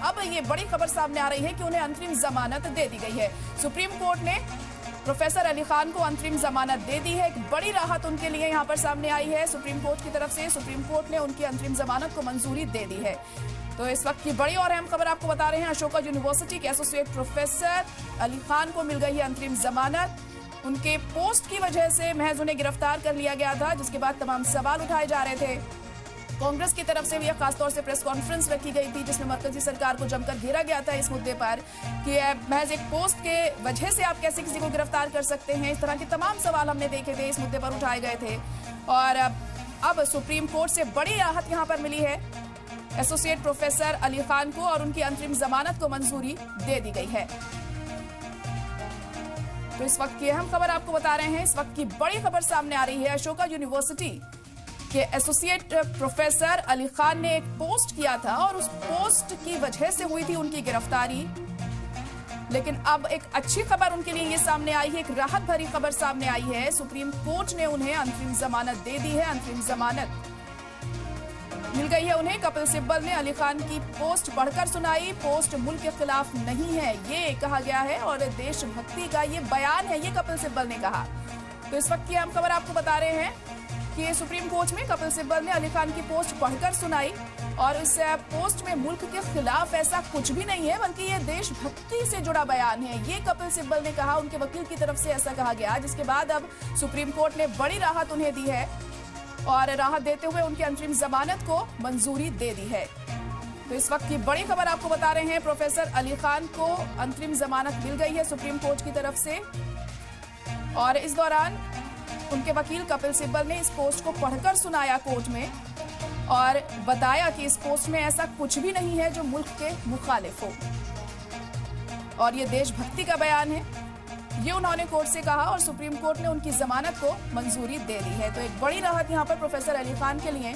अब ये बड़ी खबर सामने आ रही है कि उन्हें अंतरिम जमानत दे दी गई है। सुप्रीम कोर्ट ने प्रोफेसर अली खान को अंतरिम जमानत दे दी है। एक बड़ी राहत उनके लिए यहां पर सामने आई है सुप्रीम कोर्ट की तरफ से। सुप्रीम कोर्ट ने उनकी अंतरिम जमानत को मंजूरी दे दी है। तो इस वक्त की बड़ी और अहम खबर आपको बता रहे हैं, अशोका यूनिवर्सिटी के एसोसिएट प्रोफेसर अली खान को मिल गई है अंतरिम जमानत। उनके पोस्ट की वजह से महज उन्हें गिरफ्तार कर लिया गया था, जिसके बाद तमाम सवाल उठाए जा रहे थे। कांग्रेस की तरफ से भी खासतौर से प्रेस कॉन्फ्रेंस रखी गई थी, जिसमें मरकजी सरकार को जमकर घेरा गया था इस मुद्दे पर कि महज एक पोस्ट के वजह से आप कैसे किसी को गिरफ्तार कर सकते हैं। इस तरह के तमाम सवाल हमने देखे थे, इस मुद्दे पर उठाए गए थे। और अब सुप्रीम कोर्ट से बड़ी राहत यहां पर मिली है एसोसिएट प्रोफेसर अली खान को, और उनकी अंतरिम जमानत को मंजूरी दे दी गई है। तो इस वक्त की अहम खबर आपको बता रहे हैं। इस वक्त की बड़ी खबर सामने आ रही है, अशोका यूनिवर्सिटी के एसोसिएट प्रोफेसर अली खान ने एक पोस्ट किया था और उस पोस्ट की वजह से हुई थी उनकी गिरफ्तारी। लेकिन अब एक अच्छी खबर उनके लिए ये सामने आई है, एक राहत भरी खबर सामने आई है। सुप्रीम कोर्ट ने उन्हें अंतरिम जमानत दे दी है। अंतरिम जमानत मिल गई है उन्हें। कपिल सिब्बल ने अली खान की पोस्ट पढ़कर सुनाई। पोस्ट मुल्क के खिलाफ नहीं है, ये कहा गया है, और देशभक्ति का ये बयान है, ये कपिल सिब्बल ने कहा। तो इस वक्त की हम खबर आपको बता रहे हैं कि सुप्रीम कोर्ट में कपिल सिब्बल ने अली खान की पोस्ट पढ़कर सुनाई, और इस पोस्ट में मुल्क के खिलाफ ऐसा कुछ भी नहीं है, बल्कि ये देशभक्ति से जुड़ा बयान है, ये कपिल सिब्बल ने कहा। उनके वकील की तरफ से ऐसा कहा गया, जिसके बाद अब सुप्रीम कोर्ट ने बड़ी राहत उन्हें दी है, और राहत देते हुए उनकी अंतरिम जमानत को मंजूरी दे दी है। तो इस वक्त की बड़ी खबर आपको बता रहे हैं, प्रोफेसर अली खान को अंतरिम जमानत मिल गई है सुप्रीम कोर्ट की तरफ से। और इस दौरान उनके वकील कपिल सिब्बल ने इस पोस्ट को पढ़कर सुनाया कोर्ट में, और बताया कि इस पोस्ट में ऐसा कुछ भी नहीं है जो मुल्क के मुखालिफ हो, और ये देशभक्ति का बयान है, ये उन्होंने कोर्ट से कहा, और सुप्रीम कोर्ट ने उनकी जमानत को मंजूरी दे दी है। तो एक बड़ी राहत यहां पर प्रोफेसर अली खान के लिए